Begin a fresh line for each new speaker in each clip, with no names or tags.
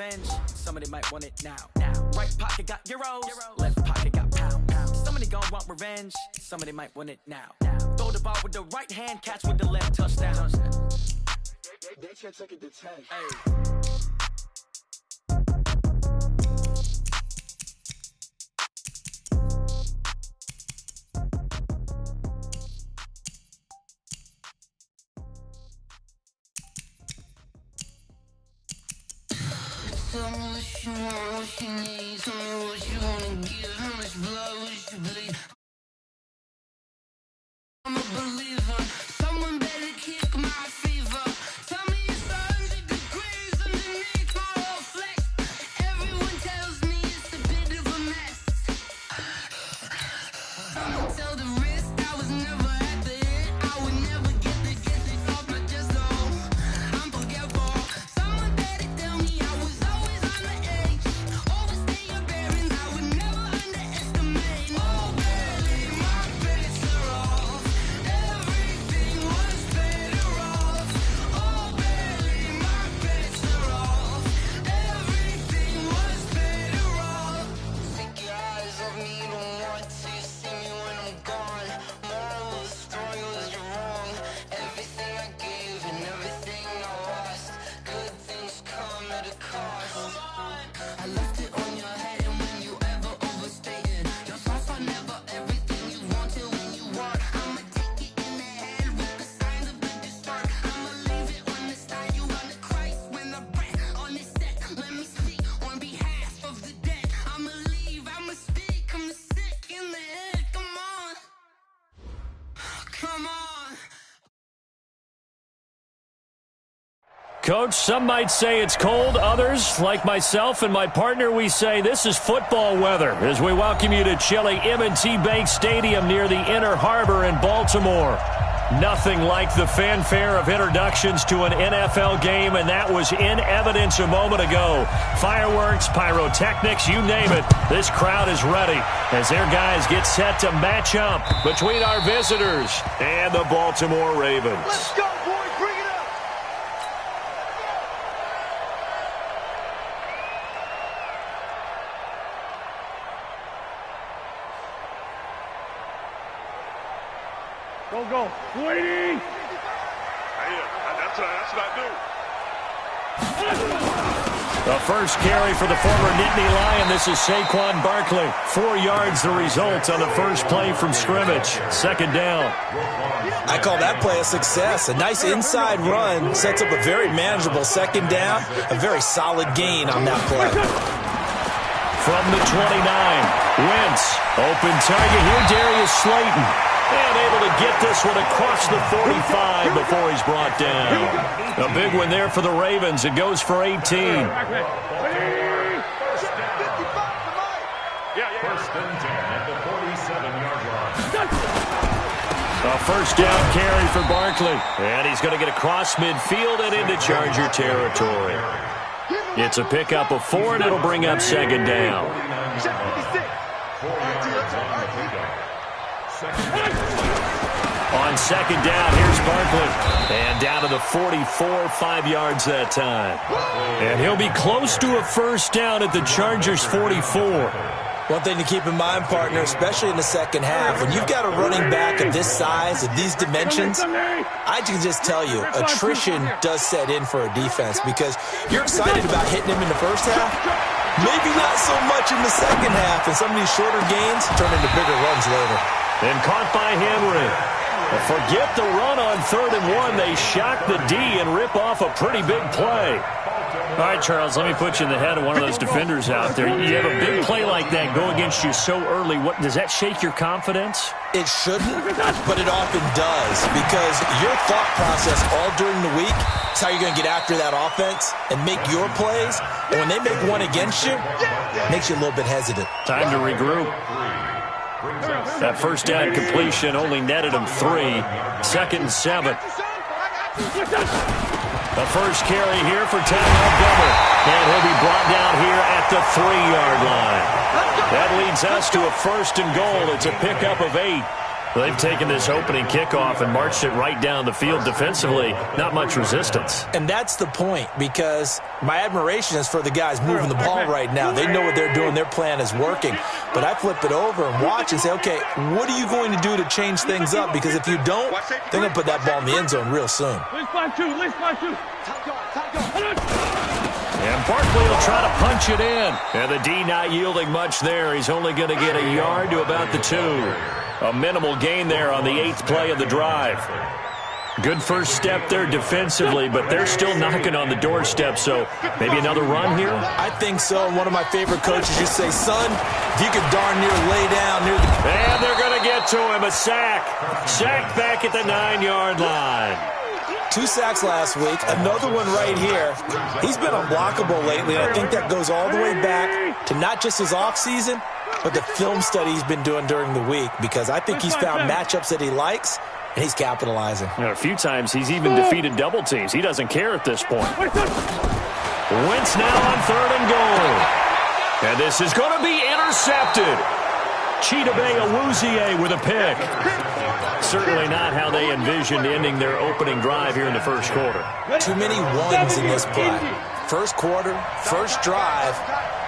revenge. Somebody might want it now. Right pocket got euros, left pocket got pounds. Somebody gon' want revenge. Somebody might want it now. Throw the ball with the right hand, catch with the left, touchdown. They can't take it to 10. Hey.
Tell me what you want, what you need. Tell me what you wanna give. How much blood would you bleed? I'm a believer. Someone better kick my fever. Tell me it's 100 degrees underneath my whole flesh. Everyone tells me it's a bit of a mess. Someone tell the wrist I was never at the hit. I would never get it off my chest though. I'm forgetful. Someone better tell me I was always on the edge. Overstay your bearings, I would never underestimate. Oh baby, my bets are off. Everything was better off. Oh baby, my bets are off. Everything was better off. Take your eyes off me, don't want to see me when I'm gone. Moral of the story was you're wrong. Everything I gave and everything I lost. Good things come at a cost. I left it on your head, and when you ever overstay it, your thoughts are never everything you wanted when you want. I'ma take it in the head with the signs of the distort. I'ma leave it on the side, you on the Christ when the breath on this set. Let me speak on behalf of the dead. I'ma leave, I'ma speak, I'm sick in the head. Come on, come on.
Coach, some might say it's cold. Others, like myself and my partner, we say this is football weather as we welcome you to chilly M&T Bank Stadium near the Inner Harbor in Baltimore. Nothing like the fanfare of introductions to an NFL game, and that was in evidence a moment ago. Fireworks, pyrotechnics, you name it. This crowd is ready as their guys get set to match up between our visitors and the Baltimore Ravens.
Let's go, boys, bring it up!
Go. Waiting.
That's what I do.
The first carry for the former Nittany Lion. This is Saquon Barkley. 4 yards the result on the first play from scrimmage. Second down.
I call that play a success. A nice inside run sets up a very manageable second down. A very solid gain on that play.
From the 29, Wentz. Open target here, Darius Slayton. And able to get this one across the 45 before he's brought down. A big one there for the Ravens. It goes for 18.
First and 10 at the 47-yard line.
A first down carry for Barkley. And he's going to get across midfield and into Charger territory. It's a pickup of 4, and it'll bring up second down. On second down, here's Barkley. And down to the 44, 5 yards that time. And he'll be close to a first down at the Chargers' 44.
One thing to keep in mind, partner, especially in the second half, when you've got a running back of this size, of these dimensions, I can just tell you, attrition does set in for a defense because you're excited about hitting him in the first half, maybe not so much in the second half, and some of these shorter gains turn into bigger runs later.
And caught by Henry. Forget the run on 3rd and 1. They shock the D and rip off a pretty big play. All right, Charles, let me put you in the head of one of those defenders out there. You have a big play like that go against you so early. What does that shake your confidence?
It shouldn't, but it often does because your thought process all during the week is how you're going to get after that offense and make your plays. And when they make one against you, it makes you a little bit hesitant.
Time to regroup. That first down completion only netted him 3. 2nd and 7. The first carry here for Ty Montgomery. And he'll be brought down here at the 3-yard line. That leads us to a 1st and goal. It's a pickup of 8. They've taken this opening kickoff and marched it right down the field defensively. Not much resistance.
And that's the point, because my admiration is for the guys moving the ball right now. They know what they're doing. Their plan is working. But I flip it over and watch and say, okay, what are you going to do to change things up? Because if you don't, they're going to put that ball in the end zone real soon.
And Barkley will try to punch it in. And the D not yielding much there. He's only going to get a yard to about the 2. A minimal gain there on the 8th play of the drive. Good first step there defensively, but they're still knocking on the doorstep, so maybe another run here?
I think so. And one of my favorite coaches used to say, son, if you could darn near lay down near the...
And they're going to get to him. A sack. Sacked back at the 9-yard line.
2 sacks last week, another one right here. He's been unblockable lately, and I think that goes all the way back to not just his offseason, but the film study he's been doing during the week, because I think he's found matchups that he likes, and he's capitalizing.
A few times he's even defeated double teams. He doesn't care at this point. Wentz now on 3rd and goal. And this is going to be intercepted. Chidobe Awuzie with a pick. Certainly not how they envisioned ending their opening drive here in the first quarter.
Too many ones in this play. First quarter, first drive,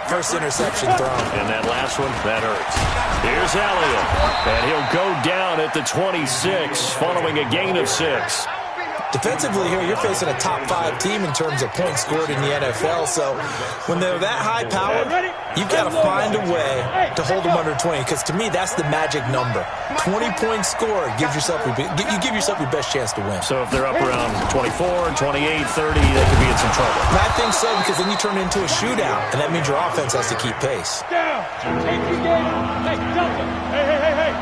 first interception thrown.
And that last one, that hurts. Here's Elliott. And he'll go down at the 26 following a gain of 6.
Defensively here, you're facing a top 5 team in terms of points scored in the NFL. So when they're that high powered, you've got to find a way to hold them under 20. Because to me, that's the magic number. 20 points scored gives yourself you give yourself your best chance to win.
So if they're up around 24, 28, 30, they could be in some trouble.
And I think so, because then you turn it into a shootout, and that means your offense has to keep pace.
Down. Hey, Delta. Hey.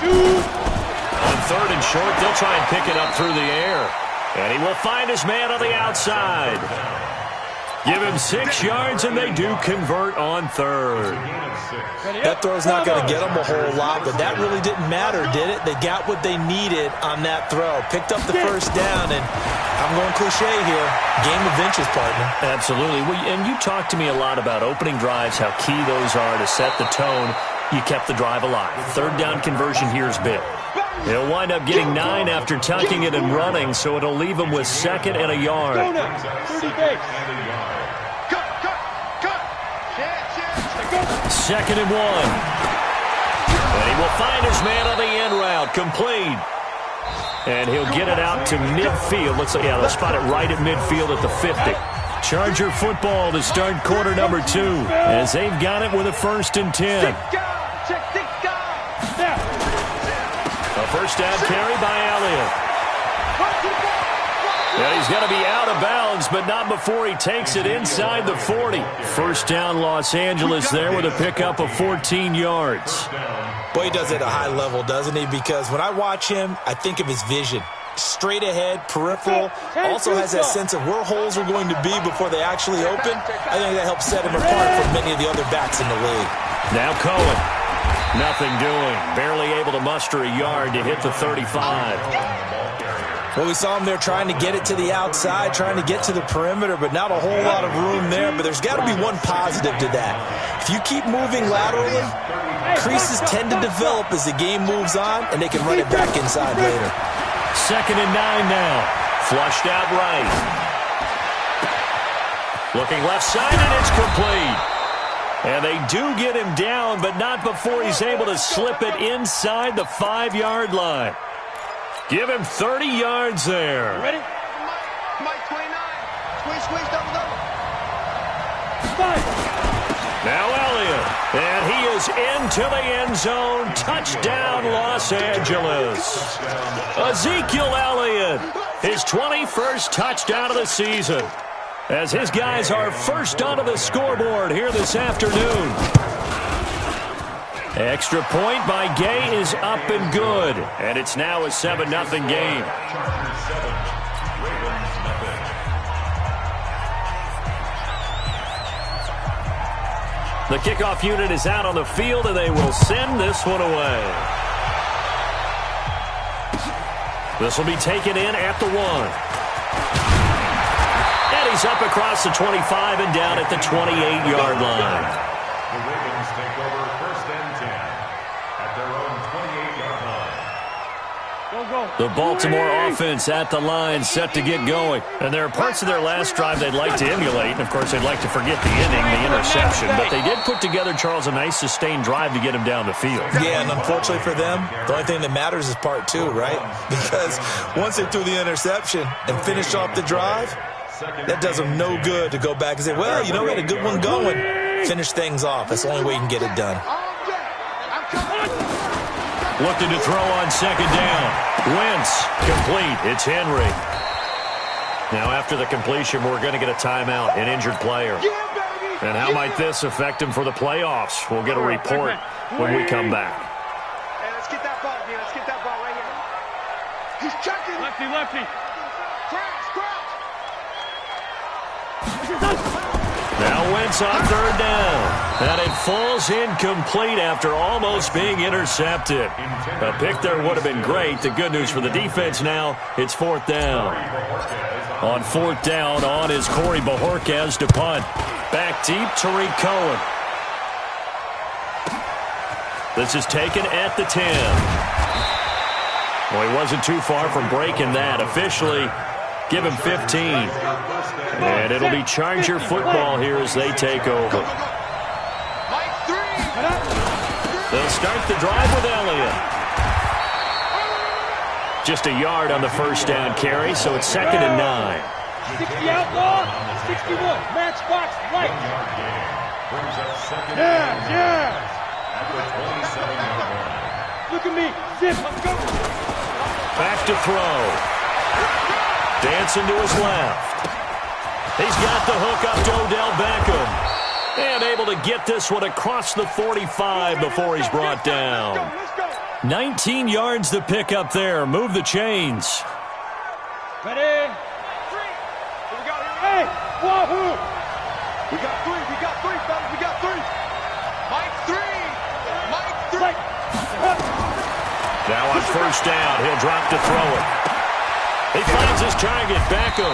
On 3rd and short, they'll try and pick it up through the air. And he will find his man on the outside. Give him 6 yards, and they do convert on 3rd.
That throw's not going to get them a whole lot, but that really didn't matter, did it? They got what they needed on that throw. Picked up the first down, and I'm going cliche here. Game of inches, partner.
Absolutely. Well, and you talked to me a lot about opening drives, how key those are to set the tone. You kept the drive alive. 3rd down conversion here is big. He'll wind up getting 9 after tucking it and running, so it'll leave him with 2nd and a yard. 2nd and 1. And he will find his man on the end route. Complete. And he'll get it out to midfield. They'll spot it right at midfield at the 50. Charger football to start quarter number 2, as they've got it with a 1st and 10. A first down carry by Elliott. Yeah, he's going to be out of bounds, but not before he takes it inside the 40. First down, Los Angeles there with a pickup of 14 yards.
Boy, he does it at a high level, doesn't he? Because when I watch him, I think of his vision. Straight ahead, peripheral, also has that sense of where holes are going to be before they actually open. I think that helps set him apart from many of the other backs in the league.
Now Cohen. Nothing doing. Barely able to muster a yard to hit the 35.
Well, we saw him there trying to get it to the outside, trying to get to the perimeter, but not a whole lot of room there. But there's got to be one positive to that. If you keep moving laterally, creases tend to develop as the game moves on, and they can run it back inside later.
2nd and 9 now. Flushed out right. Looking left side, and it's complete. And they do get him down, but not before he's able to slip it inside the 5-yard line. Give him 30 yards there.
Ready?
Mike 29. Squeeze, double.
Now Elliott, and he is into the end zone. Touchdown, Los Angeles. Ezekiel Elliott, his 21st touchdown of the season, as his guys are first onto the scoreboard here this afternoon. Extra point by Gay is up and good, and it's now a 7-0 game. The kickoff unit is out on the field, and they will send this one away. This will be taken in at the 1. And he Carries up across the 25 and down at the 28-yard line.
The Ravens take over 1st and 10 at their own 28-yard line.
The Baltimore offense at the line, set to get going. And there are parts of their last drive they'd like to emulate. And, of course, they'd like to forget the inning, the interception. But they did put together, Charles, a nice sustained drive to get him down the field.
Yeah, and unfortunately for them, the only thing that matters is part two, right? Because once they threw the interception and finished off the drive, that does them no good to go back and say, well, you know, we had a good one going. Finish things off. That's the only way you can get it done.
Looking to throw on second down. Wentz, complete. It's Henry. Now, after the completion, we're going to get a timeout, an injured player. And how might this affect him for the playoffs? We'll get a report when we come back.
Hey, let's get that ball again. Let's get that ball right here. He's checking. Lefty, lefty. Crouch, crouch.
Now Wentz on third down. And it falls incomplete after almost being intercepted. A pick there would have been great. The good news for the defense now, it's 4th down. On 4th down, on is Corey Bojorquez to punt. Back deep, Tariq Cohen. This is taken at the 10. Well, he wasn't too far from breaking that. Officially, give him 15. And it'll be Charger football here as they take over. They'll start the drive with Elliott. Just a yard on the first down carry, so it's 2nd and 9.
60 outlaw, 61. Matchbox right. Yeah. Look at me. Zip, let's go.
Back to throw. Dancing to his left. He's got the hook up to Odell Beckham. And able to get this one across the 45 before he's brought down. 19 yards to pick up there. Move the chains.
Ready? Here we go. Hey, wahoo! We got three, fellas. We got three. Mike three.
Now on first down, he'll drop to throw it. He finds his target, Beckham.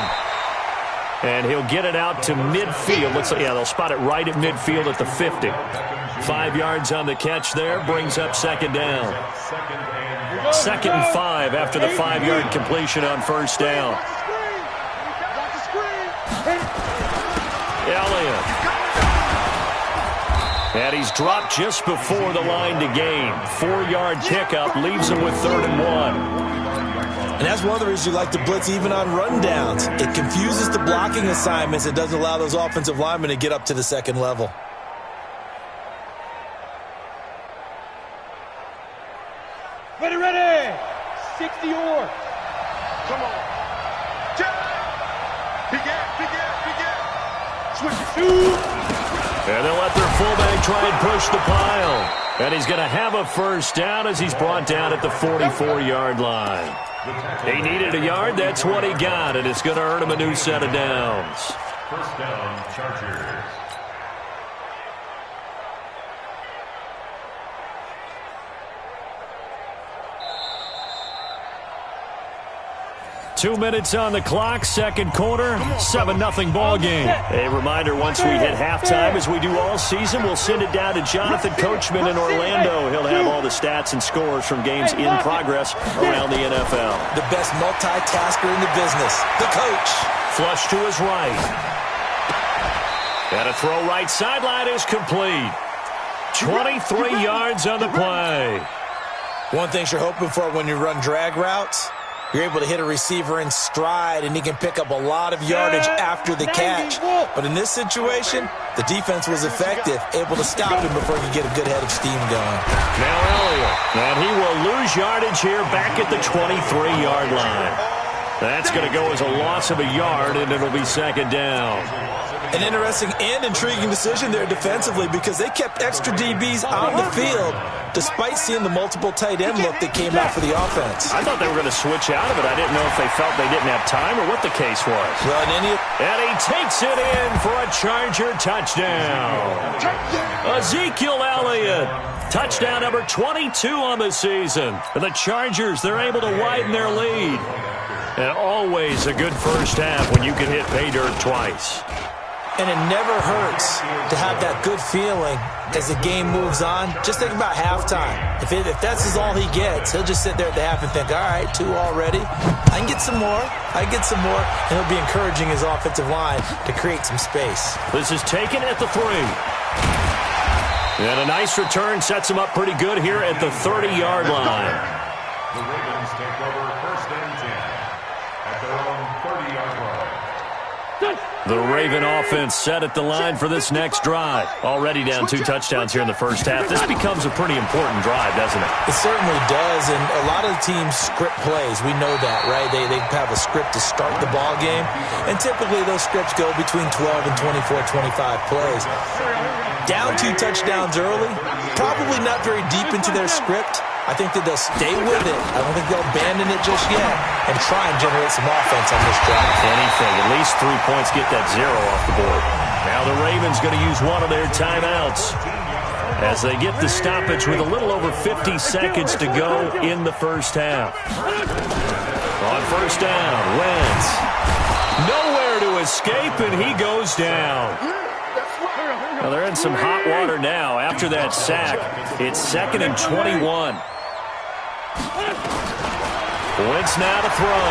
And he'll get it out to midfield. Looks like, yeah, they'll spot it right at midfield at the 50. 5 yards on the catch there, brings up 2nd down. 2nd and 5 after the 5-yard completion on first down. Elliott. And he's dropped just before the line to gain. 4-yard pickup leaves him with 3rd and 1.
And that's one of the reasons you like to blitz even on rundowns. It confuses the blocking assignments. It doesn't allow those offensive linemen to get up to the 2nd level.
Ready. 60 yards. Come on. Begin. Switch it. Shoot.
And they'll let their fullback try and push the pile. And he's going to have a first down as he's brought down at the 44-yard line. He needed a yard. That's what he got, and it's going to earn him a new set of downs.
First down, Chargers.
2 minutes on the clock, 2nd quarter, 7-0 ball game. A reminder, once we hit halftime, as we do all season, we'll send it down to Jonathan Coachman in Orlando. He'll have all the stats and scores from games in progress around the NFL.
The best multitasker in the business, the coach.
Flush to his right. And a throw right sideline is complete. 23 yards on the play.
One thing you're hoping for when you run drag routes, you're able to hit a receiver in stride, and he can pick up a lot of yardage after the catch. But in this situation, the defense was effective, able to stop him before he could get a good head of steam going.
Now Elliott, and he will lose yardage here back at the 23-yard line. That's going to go as a loss of a yard, and it'll be 2nd down.
An interesting and intriguing decision there defensively because they kept extra DBs on the field despite seeing the multiple tight end look that came out for the offense.
I thought they were going to switch out of it. I didn't know if they felt they didn't have time or what the case was.
Well,
and he takes it in for a Charger touchdown. Ezekiel Elliott, touchdown number 22 on the season. And the Chargers, they're able to widen their lead. And always a good first half when you can hit pay dirt twice.
And it never hurts to have that good feeling as the game moves on. Just think about halftime. If that's all he gets, he'll just sit there at the half and think, all right, 2 already. I can get some more. And he'll be encouraging his offensive line to create some space.
This is taken at the 3. And a nice return sets him up pretty good here at the 30-yard line.
The Ravens take over first and 10 at their own 30-yard line.
The Raven offense set at the line for this next drive. Already down 2 touchdowns here in the first half. This becomes a pretty important drive, doesn't it?
It certainly does, and a lot of the teams script plays. We know that, right? They have a script to start the ball game, and typically those scripts go between 12 and 24, 25 plays. Down 2 touchdowns early, probably not very deep into their script. I think that they'll stay with it. I don't think they'll abandon it just yet and try and generate some offense on this drive.
Anything. At least 3 points, get that 0 off the board. Now the Ravens going to use one of their timeouts as they get the stoppage with a little over 50 seconds to go in the first half. On first down, Wentz. Nowhere to escape, and he goes down. Well, they're in some hot water now. After that sack, it's 2nd and 21. Wentz now to throw.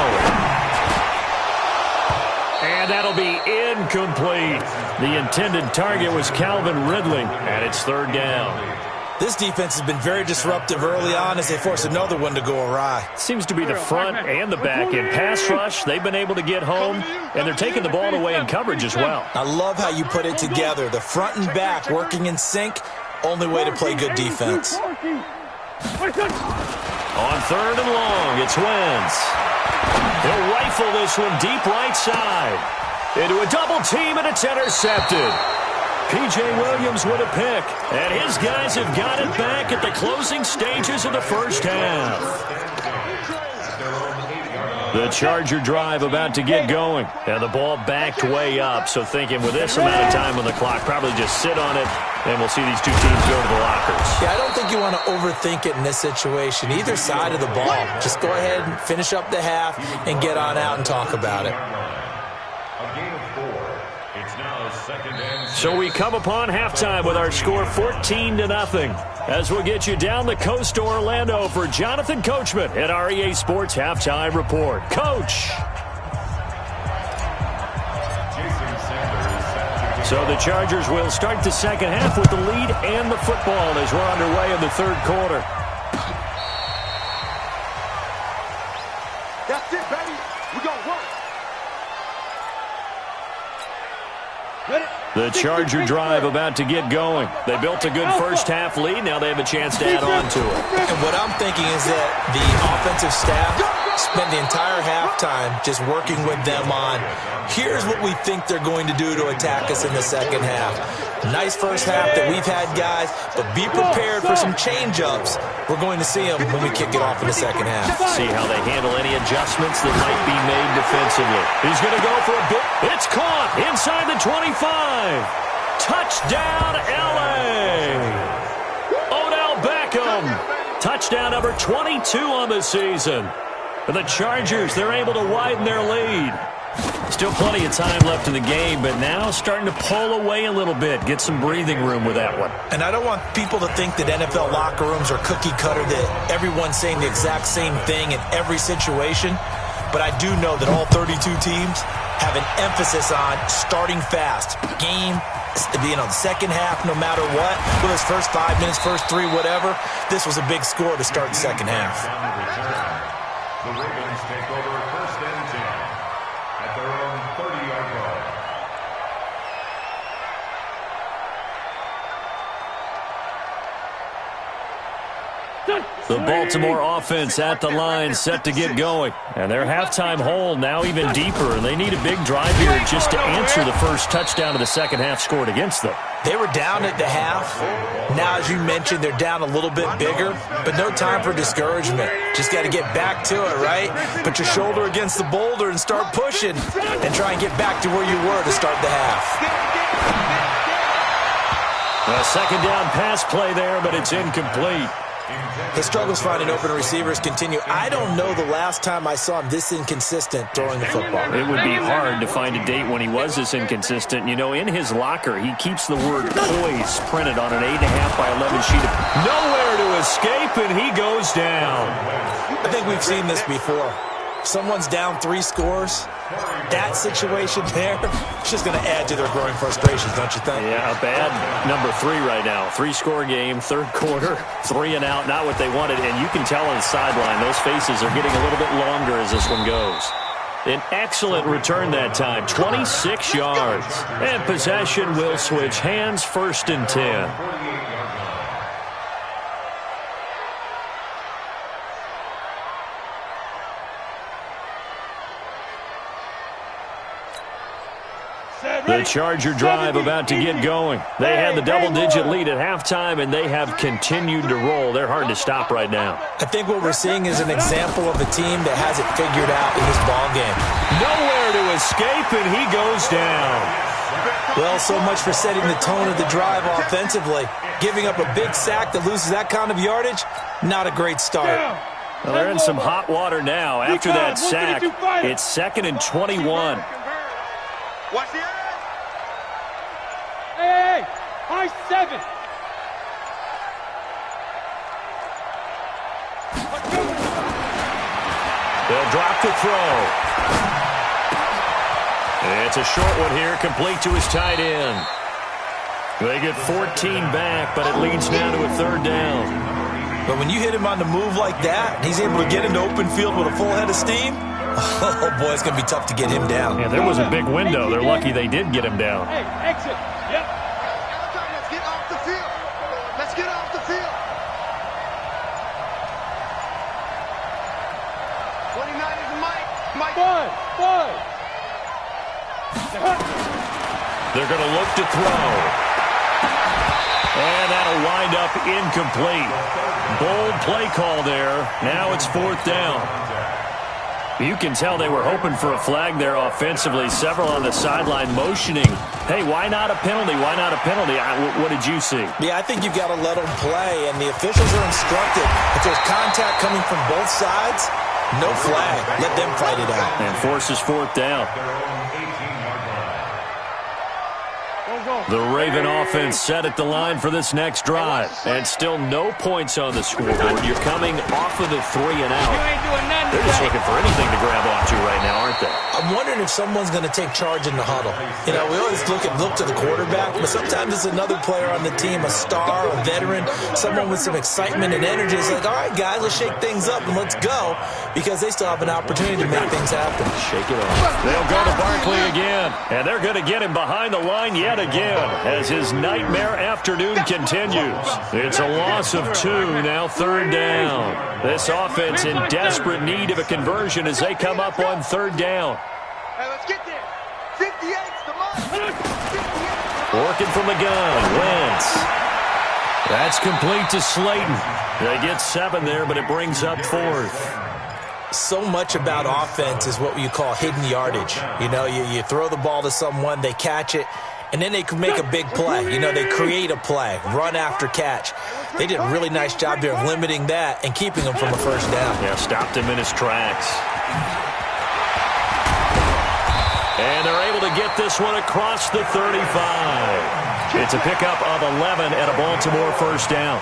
And that'll be incomplete. The intended target was Calvin Ridley, and it's 3rd down.
This defense has been very disruptive early on as they force another one to go awry.
Seems to be the front and the back end. Pass rush, they've been able to get home, and they're taking the ball away in coverage as well.
I love how you put it together. The front and back working in sync, only way to play good defense.
On 3rd and long, it's Wentz. He'll rifle this one deep right side. Into a double team, and it's intercepted. P.J. Williams with a pick, and his guys have got it back at the closing stages of the first half. The Charger drive about to get going, and the ball backed way up, so thinking with this amount of time on the clock, probably just sit on it, and we'll see these 2 teams go to the lockers.
Yeah, I don't think you want to overthink it in this situation, either side of the ball. Just go ahead and finish up the half and get on out and talk about it.
So we come upon halftime with our score 14-0. As we'll get you down the coast to Orlando for Jonathan Coachman at our EA Sports Halftime Report. Coach! So the Chargers will start the second half with the lead and the football as we're underway in the 3rd quarter.
That's it, baby. We're going to work.
The Charger drive about to get going. They built a good first half lead. Now they have a chance to add on to it.
And what I'm thinking is that the offensive staff spent the entire halftime just working with them on, here's what we think they're going to do to attack us in the second half. Nice first half that we've had, guys, but be prepared for some change-ups. We're going to see them when we kick it off in the second half.
See how they handle any adjustments that might be made defensively. He's going to go for a bit. It's caught inside the 25. Touchdown, L.A. Odell Beckham. Touchdown number 22 on the season. For the Chargers, they're able to widen their lead. Still plenty of time left in the game, but now starting to pull away a little bit. Get some breathing room with that one.
And I don't want people to think that NFL locker rooms are cookie cutter, that everyone's saying the exact same thing in every situation. But I do know that all 32 teams have an emphasis on starting fast. Game, the second half, no matter what, whether it's first 5 minutes, first 3, whatever, this was a big score to start the second half.
The Ravens take over first and 10 at their own 30-yard line.
The Baltimore offense at the line, set to get going. And their halftime hole now even deeper, and they need a big drive here just to answer the first touchdown of the second half scored against them.
They were down at the half. Now, as you mentioned, they're down a little bit bigger, but no time for discouragement. Just got to get back to it, right? Put your shoulder against the boulder and start pushing and try and get back to where you were to start the half.
A second down pass play there, but it's incomplete.
His struggles finding open receivers continue. I don't know the last time I saw him this inconsistent throwing the football.
It would be hard to find a date when he was this inconsistent. You know, in his locker, he keeps the word poise printed on an 8.5 by 11 sheet of nowhere to escape, and he goes down.
I think we've seen this before. Someone's down 3 scores. That situation there, it's just going to add to their growing frustrations, don't you think?
Yeah, a bad number 3 right now. 3-score game, third quarter, 3 and out, not what they wanted. And you can tell on the sideline, those faces are getting a little bit longer as this one goes. An excellent return that time, 26 yards. And possession will switch hands, 1st and 10. The Charger drive about to get going. They had the double-digit lead at halftime, and they have continued to roll. They're hard to stop right now.
I think what we're seeing is an example of a team that has it figured out in this ball game.
Nowhere to escape, and he goes down.
Well, so much for setting the tone of the drive offensively. Giving up a big sack that loses that kind of yardage, not a great start.
Well, they're in some hot water now after that sack. It's 2nd and 21.
Watch the edge. Hey, high 7.
They'll drop the throw. It's a short one here, complete to his tight end. They get 14 back, but it leads now to a 3rd down.
But when you hit him on the move like that, and he's able to get into open field with a full head of steam, oh, boy, it's going to be tough to get him down.
Yeah, there was a big window. They're lucky they did get him down.
Hey, exit. Yep. Let's get off the field. Let's get off the field. 29 is Mike. Five.
They're going to look to throw. And that'll wind up incomplete. Bold play call there. Now it's 4th down. You can tell they were hoping for a flag there offensively. Several on the sideline motioning. Hey, why not a penalty? Why not a penalty? What did you see?
Yeah, I think you've got to let them play, and the officials are instructed. If there's contact coming from both sides, no flag. Let them fight it out.
And forces 4th down. The Raven offense set at the line for this next drive. And still no points on the scoreboard. You're coming off of the 3 and out. They're just looking for anything to grab onto right now, aren't they?
I'm wondering if someone's going to take charge in the huddle. You know, we always look to the quarterback, but sometimes it's another player on the team, a star, a veteran, someone with some excitement and energy. It's like, all right, guys, let's shake things up and let's go, because they still have an opportunity to make things happen.
Shake it off. They'll go to Barkley again, and they're going to get him behind the line yet again as his nightmare afternoon continues. It's a loss of 2, now 3rd down. This offense in desperate need of a conversion as they come up on 3rd down.
Hey, let's get there. 58's the mark. 58.
Working from the gun, Wentz. That's complete to Slayton. They get 7 there, but it brings up 4th.
So much about offense is what you call hidden yardage. You know, you throw the ball to someone, they catch it, and then they can make a big play. You know, they create a play, run after catch. They did a really nice job there of limiting that and keeping him from a 1st down.
Yeah, stopped him in his tracks. And they're able to get this one across the 35. It's a pickup of 11 and a Baltimore 1st down.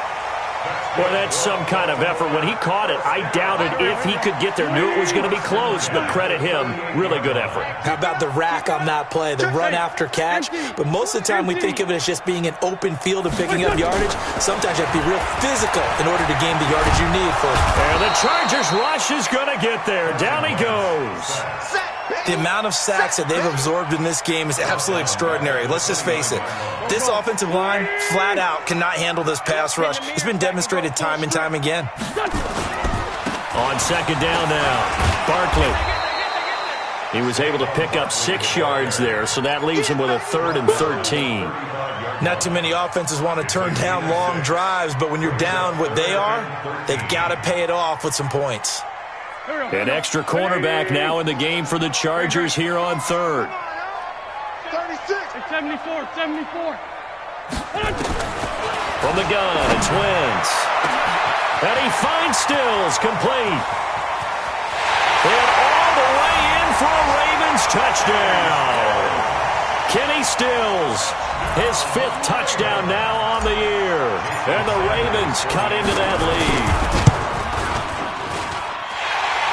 Boy, that's some kind of effort. When he caught it, I doubted if he could get there. Knew it was going to be close, but credit him. Really good effort.
How about the rack on that play, the run after catch? But most of the time we think of it as just being an open field and picking up yardage. Sometimes you have to be real physical in order to gain the yardage you need for it.
And the Chargers rush is going to get there. Down he goes.
The amount of sacks that they've absorbed in this game is absolutely extraordinary. Let's just face it. This offensive line, flat out, cannot handle this pass rush. It's been demonstrated time and time again.
On 2nd down now, Barkley. He was able to pick up 6 yards there, so that leaves him with a 3rd and 13.
Not too many offenses want to turn down long drives, but when you're down what they are, they've got to pay it off with some points.
An extra cornerback now in the game for the Chargers here on 3rd.
36. 74.
From the gun, it's Wentz. And he finds Stills, complete. And all the way in for a Ravens touchdown. Kenny Stills, his 5th touchdown now on the year. And the Ravens cut into that lead.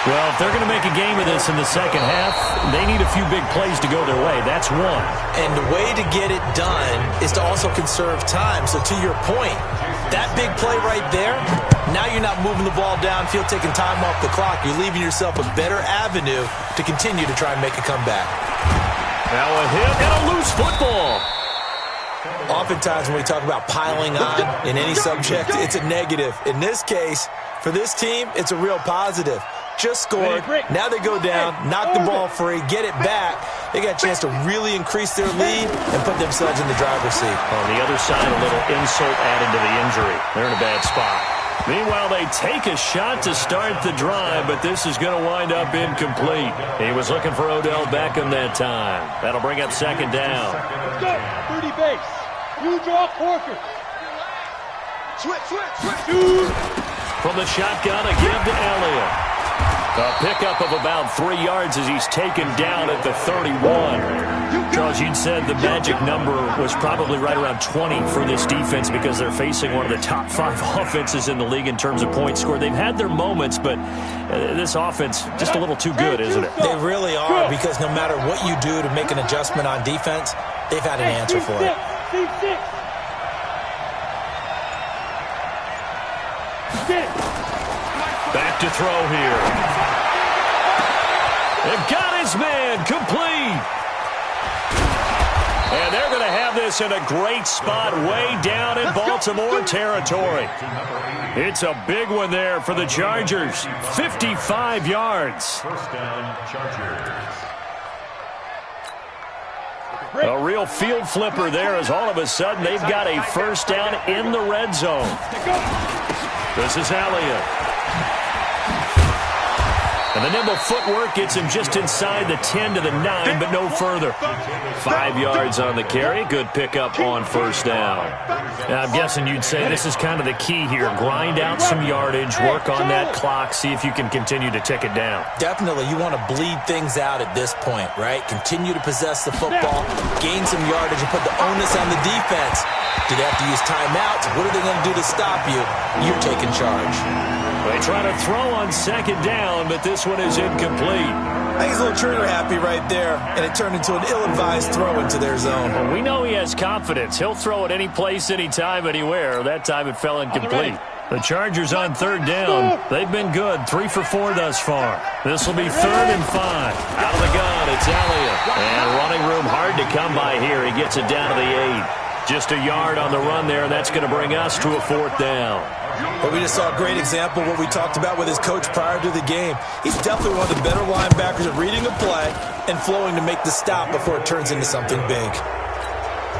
Well, if they're going to make a game of this in the second half, they need a few big plays to go their way. That's one.
And the way to get it done is to also conserve time. So to your point, that big play right there, now you're not moving the ball downfield, taking time off the clock. You're leaving yourself a better avenue to continue to try and make a comeback.
Now a hit and a loose football.
Oftentimes when we talk about piling on in any subject, it's a negative. In this case, for this team, it's a real positive. Just scored. Now they go down, knock the ball free, get it back. They got a chance to really increase their lead and put themselves in the driver's seat.
On the other side, a little insult added to the injury. They're in a bad spot. Meanwhile, they take a shot to start the drive, but this is going to wind up incomplete. He was looking for Odell Beckham that time. That'll bring up second down.
Let's go. 30 base. You draw Corker. Switch.
From the shotgun, a give to Elliott. A pickup of about 3 yards as he's taken down at the 31. Charles, you'd said the magic number was probably right around 20 for this defense because they're facing one of the top 5 offenses in the league in terms of points scored. They've had their moments, but this offense just a little too good, isn't it?
They really are, because no matter what you do to make an adjustment on defense, they've had an answer for it.
Back to throw here. They've got his man complete. And they're going to have this in a great spot way down in Baltimore territory. It's a big one there for the Chargers. 55 yards.
First down, Chargers.
A real field flipper there as all of a sudden they've got a first down in the red zone. This is Elliott. And the nimble footwork gets him just inside the 10 to the 9, but no further. 5 yards on the carry. Good pickup on first down. Now, I'm guessing you'd say this is kind of the key here. Grind out some yardage, work on that clock, see if you can continue to tick it down.
Definitely. You want to bleed things out at this point, right? Continue to possess the football, gain some yardage, and put the onus on the defense. Do they have to use timeouts? What are they going to do to stop you? You're taking charge.
They try to throw on second down, but this one is incomplete.
I think he's a little trigger happy right there, and it turned into an ill-advised throw into their zone.
Well, we know he has confidence. He'll throw it any place, anytime, anywhere. That time it fell incomplete. The Chargers on third down. They've been good. 3 for 4 thus far. This will be 3rd and 5. Out of the gun, it's Elliott. And running room hard to come by here. He gets it down to the 8. Just a yard on the run there, and that's going to bring us to a 4th down.
But we just saw a great example of what we talked about with his coach prior to the game. He's definitely one of the better linebackers at reading a play and flowing to make the stop before it turns into something big.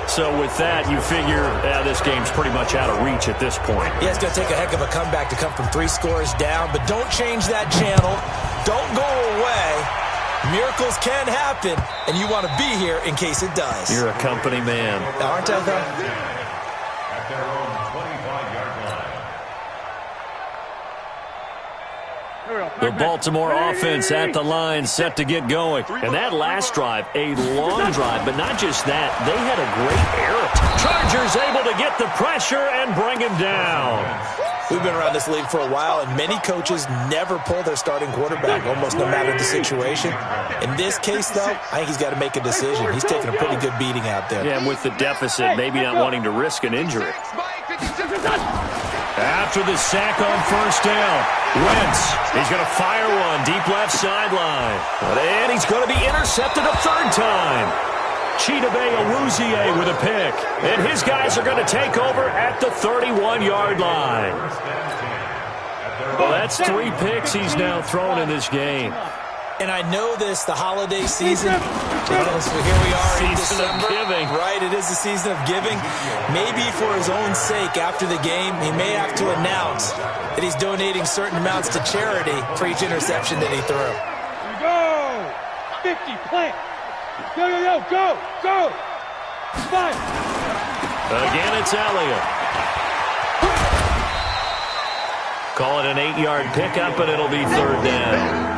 So with that, you figure this game's pretty much out of reach at this point.
Yeah, it's going to take a heck of a comeback to come from 3 scores down, but don't change that channel. Don't go away. Miracles can happen, and you want to be here in case it does.
You're a company man.
Aren't I, though?
At their own 25-yard line.
The Baltimore offense at the line, set to get going. And that last drive, a long drive, but not just that. They had a great air attack. Chargers able to get the pressure and bring him down.
We've been around this league for a while, and many coaches never pull their starting quarterback, almost no matter the situation. In this case, though, I think he's got to make a decision. He's taking a pretty good beating out there.
Yeah, and with the deficit, maybe not wanting to risk an injury. After the sack on first down, Wentz, he's going to fire one deep left sideline. And he's going to be intercepted a 3rd time. Chidobe Awuzie with a pick. And his guys are going to take over at the 31-yard line. Well, that's 3 picks he's now thrown in this game.
And I know this, the holiday season, because here we are in December.
Giving.
Right, it is the season of giving. Maybe for his own sake, after the game, he may have to announce that he's donating certain amounts to charity for each interception that he threw.
Go! 50, plant. Go! 5.
Again, it's Elliott. Call it an 8-yard pickup, and it'll be third down.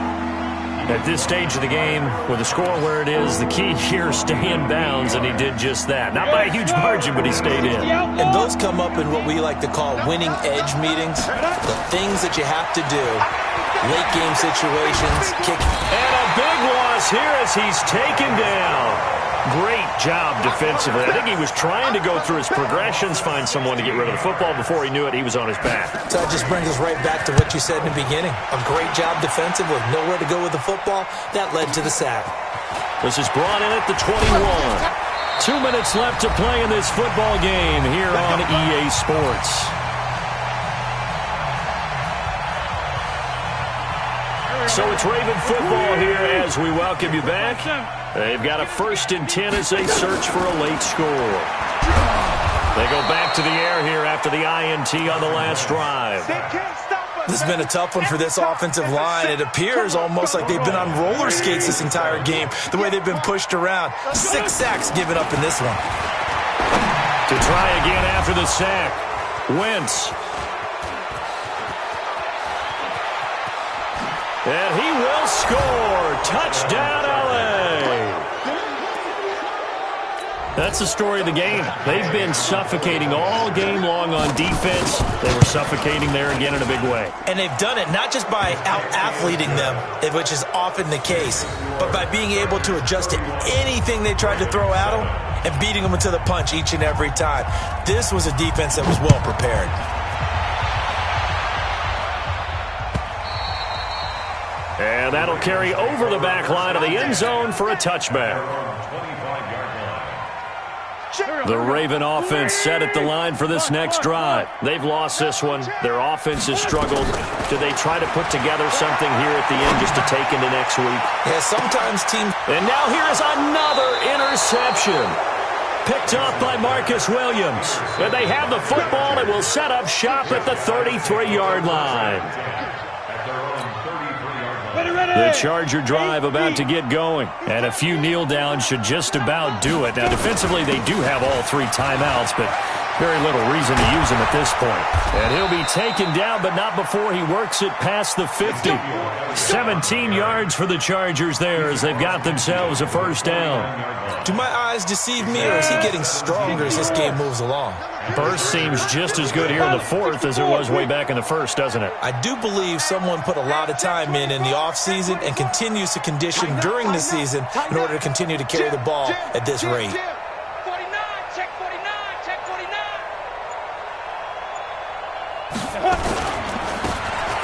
At this stage of the game, with the score where it is, the key here is stay in bounds, and he did just that. Not by a huge margin, but he stayed in.
And those come up in what we like to call winning edge meetings. The things that you have to do. Late game situations, kick.
And a big loss here as he's taken down. Great job defensively. I think he was trying to go through his progressions, find someone to get rid of the football. Before he knew it, he was on his back.
So that just brings us right back to what you said in the beginning. A great job defensive with nowhere to go with the football. That led to the sack.
This is brought in at the 21. 2 minutes left to play in this football game here on EA Sports. So it's Raven football here as we welcome you back. They've got a 1st and 10 as they search for a late score. They go back to the air here after the INT on the last drive.
This has been a tough one for this offensive line. It appears almost like they've been on roller skates this entire game, the way they've been pushed around. 6 sacks given up in this one.
To try again after the sack, Wentz. And he will score. Touchdown, LA. That's the story of the game. They've been suffocating all game long on defense. They were suffocating there again in a big way.
And they've done it not just by out-athleting them, which is often the case, but by being able to adjust to anything they tried to throw at them and beating them into the punch each and every time. This was a defense that was well prepared.
And that'll carry over the back line of the end zone for a touchback. The Raven offense set at the line for this next drive. They've lost this one. Their offense has struggled. Do they try to put together something here at the end just to take into next week?
Yeah, sometimes teams...
And now here's another interception. Picked off by Marcus Williams. And they have the football and will set up shop at the 33-yard line. The Charger drive about to get going. And a few kneel downs should just about do it. Now, defensively, they do have all 3 timeouts, but very little reason to use them at this point. And he'll be taken down, but not before he works it past the 50. 17 yards for the Chargers there as they've got themselves a 1st down.
Do my eyes deceive me, or is he getting stronger as this game moves along?
Burst seems just as good here in the 4th as it was way back in the 1st, doesn't it?
I do believe someone put a lot of time in the offseason and continues to condition during the season in order to continue to carry the ball at this rate.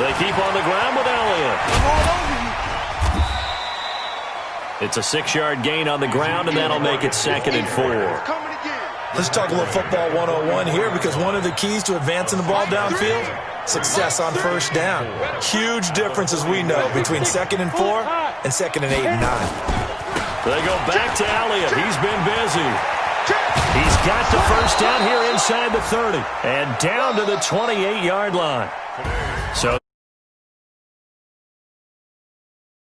They keep on the ground with Elliott. It's a 6-yard gain on the ground, and that'll make it 2nd and 4.
Let's talk a little football 101 here, because one of the keys to advancing the ball downfield, success on 1st down. Huge difference, as we know, between 2nd and 4 and 2nd and 8 and 9.
They go back to Elliott. He's been busy. He's got the 1st down here inside the 30 and down to the 28-yard line. So